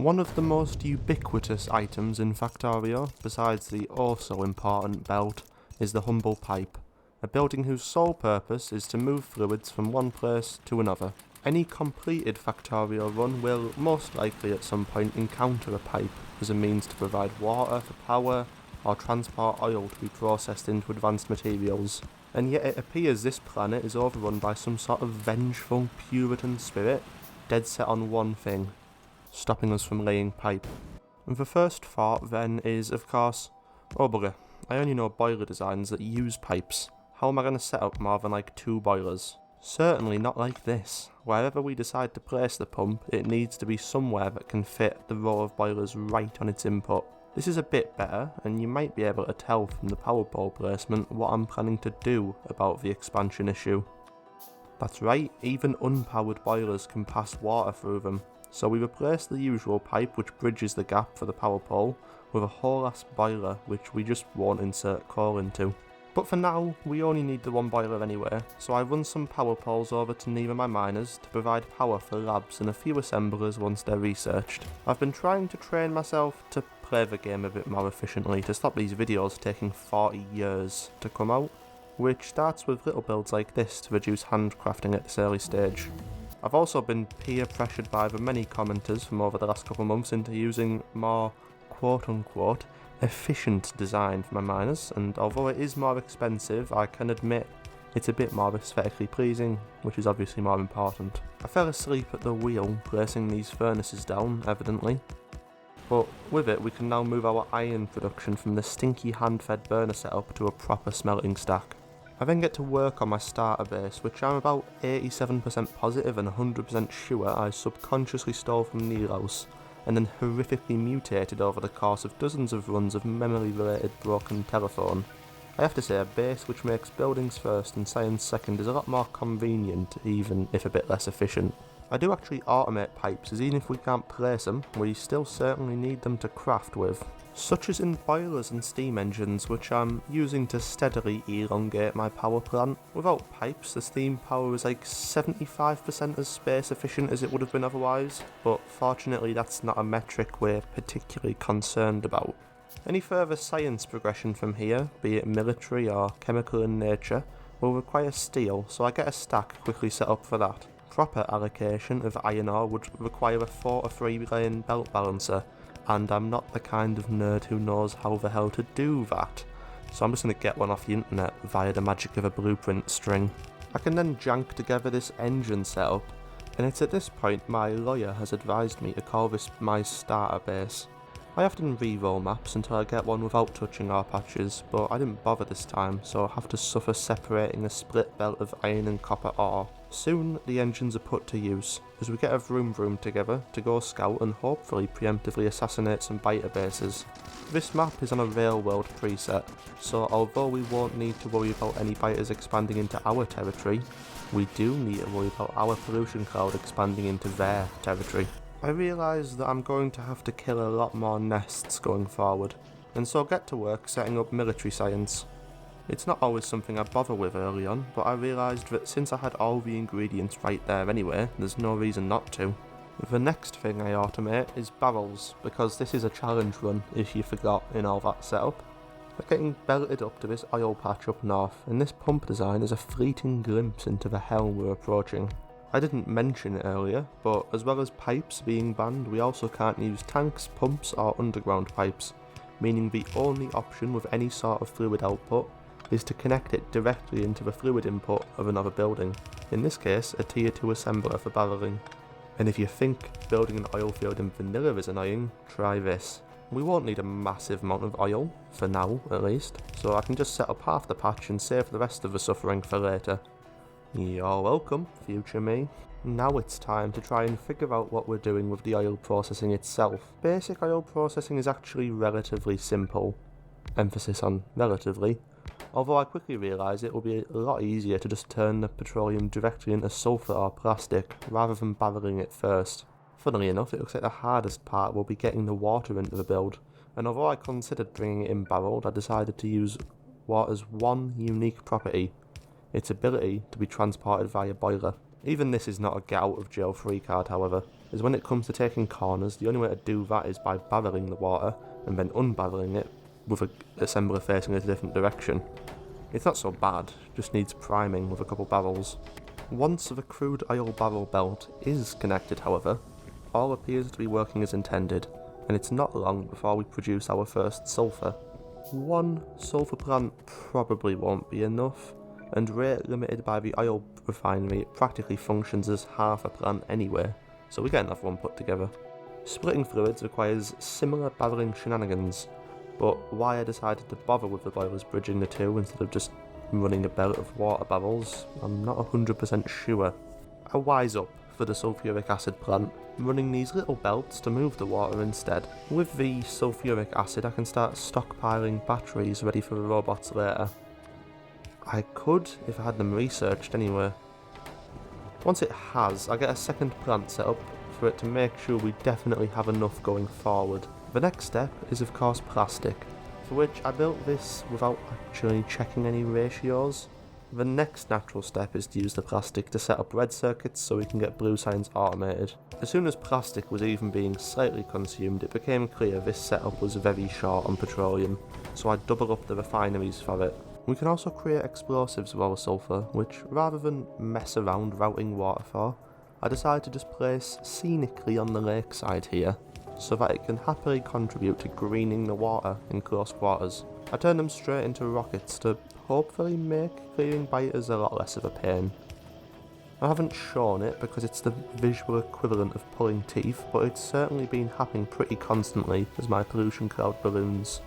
One of the most ubiquitous items in Factorio, besides the also important belt, is the humble pipe, a building whose sole purpose is to move fluids from one place to another. Any completed Factorio run will most likely at some point encounter a pipe as a means to provide water for power or transport oil to be processed into advanced materials. And yet it appears this planet is overrun by some sort of vengeful Puritan spirit, dead set on one thing: stopping us from laying pipe. And the first thought then is, of course, oh bugger, I only know boiler designs that use pipes. How am I going to set up more than like 2 boilers? Certainly not like this. Wherever we decide to place the pump, it needs to be somewhere that can fit the row of boilers right on its input. This is a bit better, and you might be able to tell from the power pole placement what I'm planning to do about the expansion issue. That's right, even unpowered boilers can pass water through them. So we replace the usual pipe which bridges the gap for the power pole with a whole ass boiler which we just won't insert coal into. But for now, we only need the one boiler anyway, so I run some power poles over to near my miners to provide power for labs and a few assemblers once they're researched. I've been trying to train myself to play the game a bit more efficiently to stop these videos taking 40 years to come out, which starts with little builds like this to reduce handcrafting at this early stage. I've also been peer pressured by the many commenters from over the last couple months into using more quote-unquote efficient design for my miners, and although it is more expensive, I can admit it's a bit more aesthetically pleasing, which is obviously more important. I fell asleep at the wheel placing these furnaces down, evidently, but with it we can now move our iron production from the stinky hand-fed burner setup to a proper smelting stack. I then get to work on my starter base, which I'm about 87% positive and 100% sure I subconsciously stole from Nero's, and then horrifically mutated over the course of dozens of runs of memory-related broken telephone. I have to say, a base which makes buildings first and science second is a lot more convenient, even if a bit less efficient. I do actually automate pipes, as even if we can't place them, we still certainly need them to craft with, such as in boilers and steam engines, which I'm using to steadily elongate my power plant. Without pipes, the steam power is like 75% as space efficient as it would have been otherwise, but fortunately that's not a metric we're particularly concerned about. Any further science progression from here, be it military or chemical in nature, will require steel, so I get a stack quickly set up for that. Proper allocation of iron ore would require a 4 to 3 lane belt balancer, and I'm not the kind of nerd who knows how the hell to do that, so I'm just going to get one off the internet via the magic of a blueprint string. I can then jank together this engine setup, and it's at this point my lawyer has advised me to call this my starter base. I often re-roll maps until I get one without touching ore patches, but I didn't bother this time, so I have to suffer separating a split belt of iron and copper ore. Soon the engines are put to use, as we get a vroom together to go scout and hopefully preemptively assassinate some biter bases. This map is on a railworld preset, so although we won't need to worry about any biters expanding into our territory, we do need to worry about our pollution cloud expanding into their territory. I realise that I'm going to have to kill a lot more nests going forward, and so get to work setting up military science. It's not always something I bother with early on, but I realised that since I had all the ingredients right there anyway, there's no reason not to. The next thing I automate is barrels, because this is a challenge run, if you forgot in all that setup. We're getting belted up to this oil patch up north, and this pump design is a fleeting glimpse into the hell we're approaching. I didn't mention it earlier, but as well as pipes being banned, we also can't use tanks, pumps or underground pipes, meaning the only option with any sort of fluid output is to connect it directly into the fluid input of another building, in this case a tier 2 assembler for barreling. And if you think building an oil field in vanilla is annoying, try this. We won't need a massive amount of oil, for now at least, so I can just set up half the patch and save the rest of the suffering for later. You're welcome, future me. Now it's time to try and figure out what we're doing with the oil processing itself. Basic oil processing is actually relatively simple. Emphasis on relatively. Although I quickly realise it will be a lot easier to just turn the petroleum directly into sulphur or plastic, rather than barreling it first. Funnily enough, it looks like the hardest part will be getting the water into the build, and although I considered bringing it in barreled, I decided to use water's one unique property: its ability to be transported via boiler. Even this is not a get out of jail free card, however. is when it comes to taking corners, the only way to do that is by barreling the water and then unbarreling it with a assembler facing a different direction. It's not so bad, just needs priming with a couple barrels. Once the crude oil barrel belt is connected, however, all appears to be working as intended, and it's not long before we produce our first sulphur. One sulphur plant probably won't be enough, and rate limited by the oil refinery, it practically functions as half a plant anyway, so we get another one put together. Splitting fluids requires similar barreling shenanigans, but why I decided to bother with the boilers bridging the two instead of just running a belt of water barrels, I'm not 100% sure. A wise up for the sulphuric acid plant, running these little belts to move the water instead. With the sulphuric acid I can start stockpiling batteries ready for the robots later. I could if I had them researched anyway. Once it has, I get a second plant set up for it to make sure we definitely have enough going forward. The next step is of course plastic, for which I built this without actually checking any ratios. The next natural step is to use the plastic to set up red circuits so we can get blue signs automated. As soon as plastic was even being slightly consumed, it became clear this setup was very short on petroleum, so I doubled up the refineries for it. We can also create explosives with our sulphur, which rather than mess around routing water for, I decided to just place scenically on the lakeside here, so that it can happily contribute to greening the water in close quarters. I turned them straight into rockets to hopefully make clearing biters a lot less of a pain. I haven't shown it because it's the visual equivalent of pulling teeth, but it's certainly been happening pretty constantly as my pollution cloud balloons.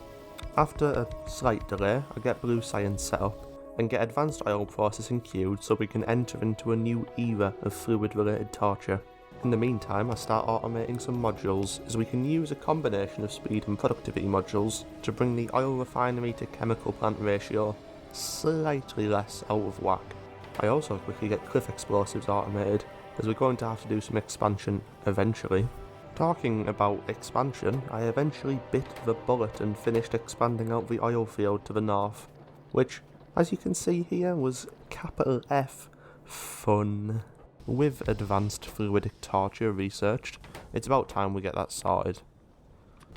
After a slight delay, I get blue science set up and get advanced oil processing queued so we can enter into a new era of fluid related torture. In the meantime, I start automating some modules, as we can use a combination of speed and productivity modules to bring the oil refinery to chemical plant ratio slightly less out of whack. I also quickly get cliff explosives automated, as we're going to have to do some expansion eventually. Talking about expansion, I eventually bit the bullet and finished expanding out the oil field to the north, which, as you can see here, was capital F fun. With advanced fluidic torture researched, it's about time we get that sorted.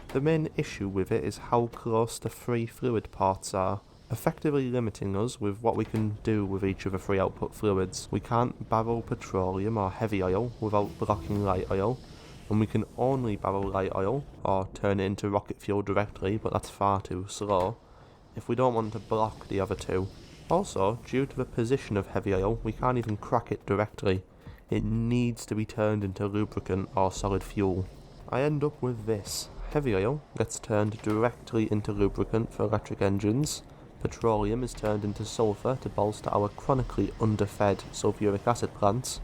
The main issue with it is how close the free fluid ports are, effectively limiting us with what we can do with each of the free output fluids. We can't barrel petroleum or heavy oil without blocking light oil, and we can only barrel light oil, or turn it into rocket fuel directly, but that's far too slow, if we don't want to block the other two. Also, due to the position of heavy oil, we can't even crack it directly. It needs to be turned into lubricant or solid fuel. I end up with this. Heavy oil gets turned directly into lubricant for electric engines, petroleum is turned into sulphur to bolster our chronically underfed sulphuric acid plants,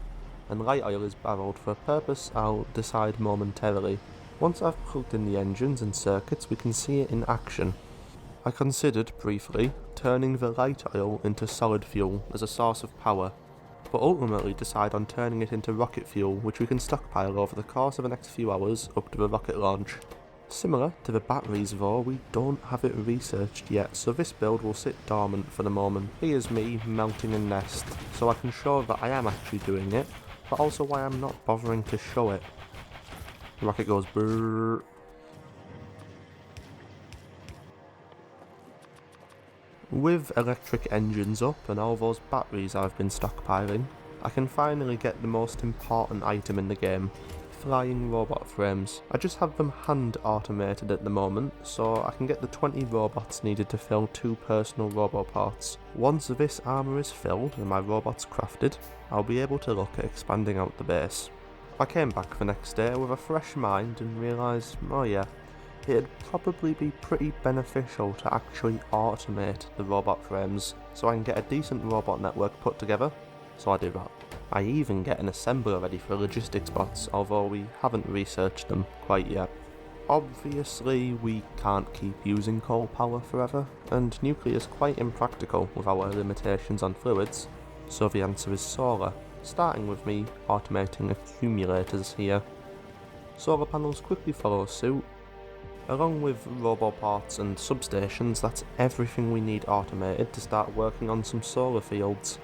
and light oil is barreled for a purpose I'll decide momentarily. Once I've plugged in the engines and circuits, we can see it in action. I considered, briefly, turning the light oil into solid fuel as a source of power, but ultimately decide on turning it into rocket fuel, which we can stockpile over the course of the next few hours up to the rocket launch. Similar to the batteries though, we don't have it researched yet, so this build will sit dormant for the moment. Here's me melting a nest, so I can show that I am actually doing it, but also why I'm not bothering to show it. The rocket goes brrrr. With electric engines up and all those batteries I've been stockpiling, I can finally get the most important item in the game, flying robot frames. I just have them hand automated at the moment, so I can get the 20 robots needed to fill 2 personal roboports. Once this armour is filled and my robots crafted, I'll be able to look at expanding out the base. I came back the next day with a fresh mind and realised, oh yeah, it'd probably be pretty beneficial to actually automate the robot frames so I can get a decent robot network put together, so I do that. I even get an assembler ready for logistics bots, although we haven't researched them quite yet. Obviously we can't keep using coal power forever, and nuclear is quite impractical with our limitations on fluids, so the answer is solar, starting with me automating accumulators here. Solar panels quickly follow suit. Along with roboports and substations, that's everything we need automated to start working on some solar fields.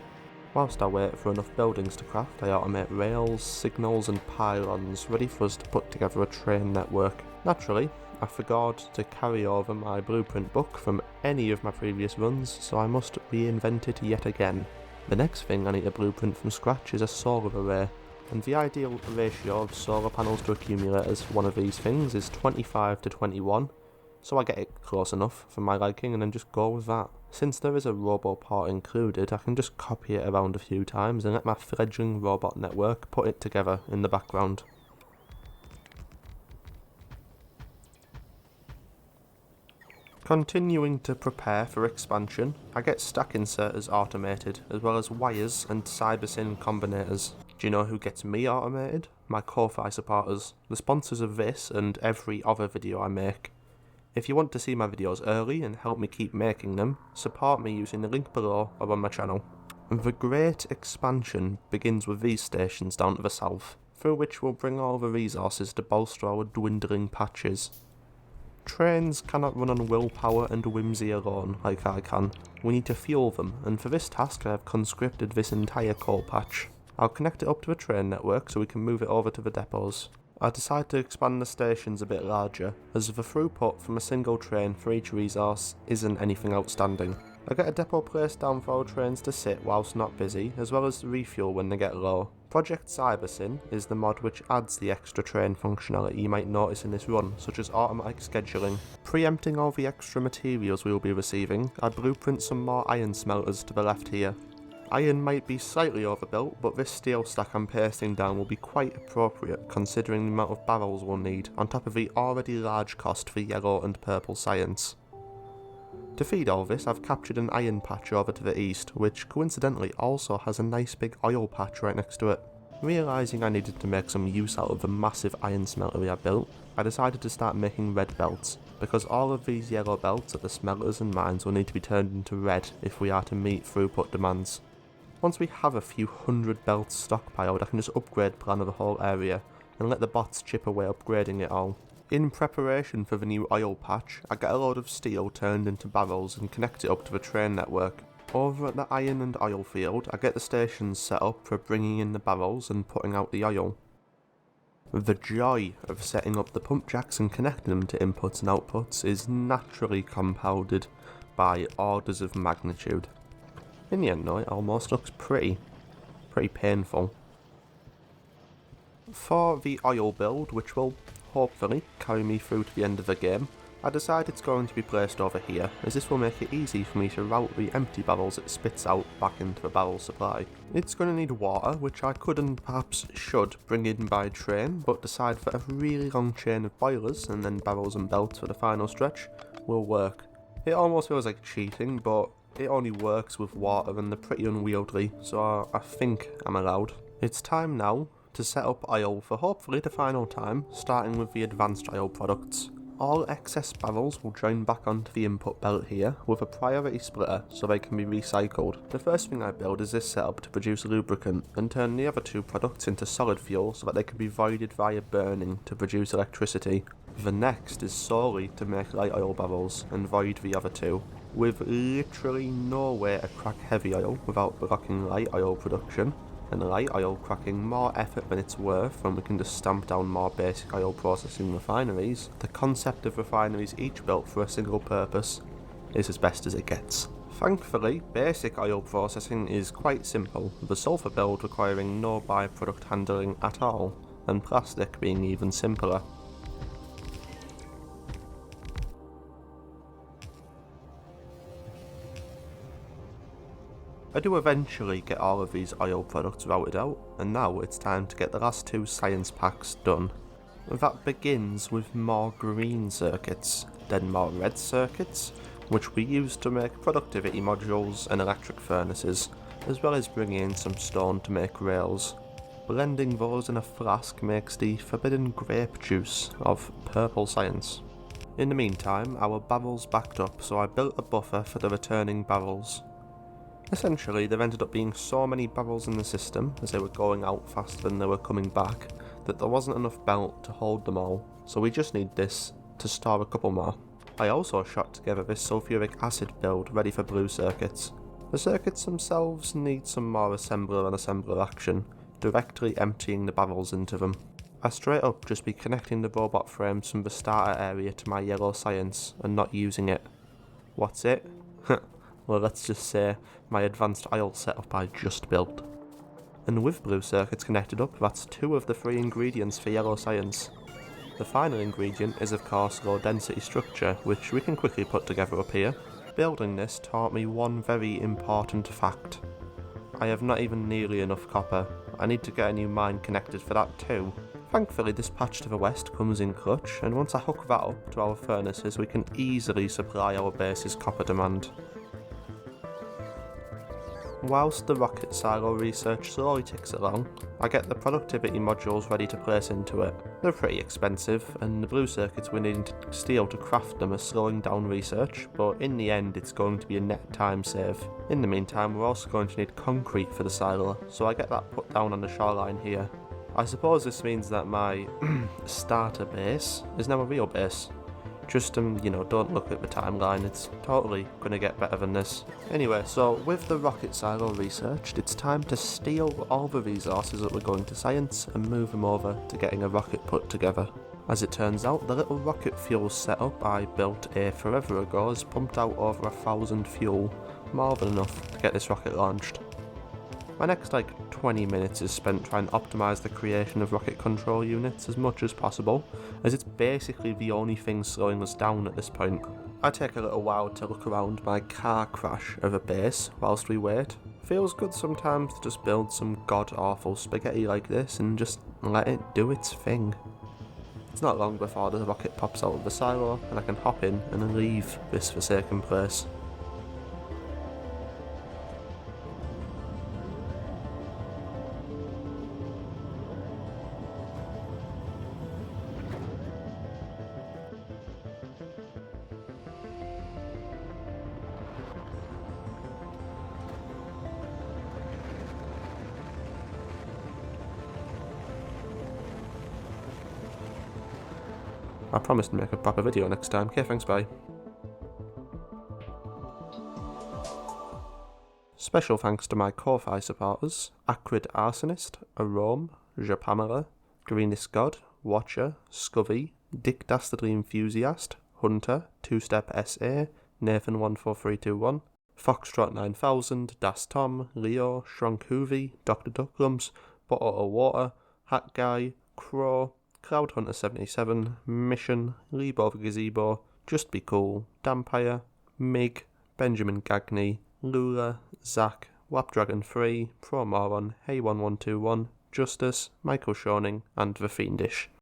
Whilst I wait for enough buildings to craft, I automate rails, signals and pylons ready for us to put together a train network. Naturally, I forgot to carry over my blueprint book from any of my previous runs, so I must reinvent it yet again. The next thing I need to blueprint from scratch is a solar array, and the ideal ratio of solar panels to accumulators for one of these things is 25 to 21, so I get it close enough for my liking and then just go with that. Since there is a robot part included, I can just copy it around a few times and let my fledgling robot network put it together in the background. Continuing to prepare for expansion, I get stack inserters automated, as well as wires and Cybersyn combinators. Do you know who gets me automated? My Ko-Fi supporters, the sponsors of this and every other video I make. If you want to see my videos early and help me keep making them, support me using the link below or on my channel. The great expansion begins with these stations down to the south, through which we'll bring all the resources to bolster our dwindling patches. Trains cannot run on willpower and whimsy alone like I can. We need to fuel them, and for this task I have conscripted this entire coal patch. I'll connect it up to a train network so we can move it over to the depots. I decided to expand the stations a bit larger, as the throughput from a single train for each resource isn't anything outstanding. I get a depot placed down for our trains to sit whilst not busy, as well as refuel when they get low. Project Cybersyn is the mod which adds the extra train functionality you might notice in this run, such as automatic scheduling. Preempting all the extra materials we will be receiving, I blueprint some more iron smelters to the left here. Iron might be slightly overbuilt, but this steel stack I'm pasting down will be quite appropriate considering the amount of barrels we'll need, on top of the already large cost for yellow and purple science. To feed all this, I've captured an iron patch over to the east, which coincidentally also has a nice big oil patch right next to it. Realising I needed to make some use out of the massive iron smeltery I built, I decided to start making red belts, because all of these yellow belts at the smelters and mines will need to be turned into red if we are to meet throughput demands. Once we have a few hundred belts stockpiled, I can just upgrade plan of the whole area, and let the bots chip away upgrading it all. In preparation for the new oil patch, I get a load of steel turned into barrels and connect it up to the train network. Over at the iron and oil field, I get the stations set up for bringing in the barrels and putting out the oil. The joy of setting up the pump jacks and connecting them to inputs and outputs is naturally compounded by orders of magnitude. In the end though, it almost looks pretty painful. For the oil build, which will hopefully carry me through to the end of the game, I decide it's going to be placed over here, as this will make it easy for me to route the empty barrels it spits out back into the barrel supply. It's going to need water, which I could and perhaps should bring in by train, but decide that a really long chain of boilers and then barrels and belts for the final stretch will work. It almost feels like cheating, but it only works with water and they're pretty unwieldy, so I think I'm allowed. It's time now to set up oil for hopefully the final time, starting with the advanced oil products. All excess barrels will join back onto the input belt here with a priority splitter so they can be recycled. The first thing I build is this setup to produce lubricant and turn the other two products into solid fuel so that they can be voided via burning to produce electricity. The next is solely to make light oil barrels and void the other two, with literally no way to crack heavy oil without blocking light oil production, and light oil cracking more effort than it's worth when we can just stamp down more basic oil processing refineries. The concept of refineries each built for a single purpose is as best as it gets. Thankfully, basic oil processing is quite simple, the sulfur build requiring no byproduct handling at all, and plastic being even simpler. I do eventually get all of these oil products routed out, and now it's time to get the last two science packs done. That begins with more green circuits, then more red circuits, which we use to make productivity modules and electric furnaces, as well as bringing in some stone to make rails. Blending those in a flask makes the forbidden grape juice of purple science. In the meantime, our barrels backed up, so I built a buffer for the returning barrels. Essentially, there ended up being so many barrels in the system, as they were going out faster than they were coming back, that there wasn't enough belt to hold them all, so we just need this to store a couple more. I also shot together this sulfuric acid build ready for blue circuits. The circuits themselves need some more assembler and assembler action, directly emptying the barrels into them. I straight up just be connecting the robot frames from the starter area to my yellow science and not using it. What's it? Well, let's just say my advanced aisle setup I just built. And with blue circuits connected up, that's 2 of the 3 ingredients for yellow science. The final ingredient is of course low density structure, which we can quickly put together up here. Building this taught me one very important fact. I have not even nearly enough copper. I need to get a new mine connected for that too. Thankfully this patch to the west comes in clutch, and once I hook that up to our furnaces we can easily supply our base's copper demand. Whilst the rocket silo research slowly ticks along, I get the productivity modules ready to place into it. They're pretty expensive, and the blue circuits we're needing to steal to craft them are slowing down research, but in the end it's going to be a net time save. In the meantime we're also going to need concrete for the silo, so I get that put down on the shoreline here. I suppose this means that my starter base is now a real base. Just don't look at the timeline, it's totally gonna get better than this. Anyway, so with the rocket silo researched, it's time to steal all the resources that we're going to science and move them over to getting a rocket put together. As it turns out, the little rocket fuel setup I built forever ago has pumped out over 1,000 fuel, more than enough to get this rocket launched. My next 20 minutes is spent trying to optimise the creation of rocket control units as much as possible, as it's basically the only thing slowing us down at this point. I take a little while to look around my car crash of a base whilst we wait. Feels good sometimes to just build some god-awful spaghetti like this and just let it do its thing. It's not long before the rocket pops out of the silo and I can hop in and leave this forsaken place. I promise to make a proper video next time. Okay, thanks, bye. Special thanks to my Ko-Fi supporters: Acrid Arsonist, Arome, Japamela, Greenest God, Watcher, Scovey, Dick Dastardly Enthusiast, Hunter, Two Step SA, Nathan14321, Foxtrot 9000, Das Tom, Leo, Shrunk Hoovy, Dr. Ducklums, Bottle Water, Hat Guy, Crow, Cloudhunter77, Mission, Lebo the Gazebo, Just Be Cool, Dampire, Mig, Benjamin Gagney, Lula, Zach, Wapdragon3, Promoron, Hey1121, Justice, Michael Schoening, and The Fiendish.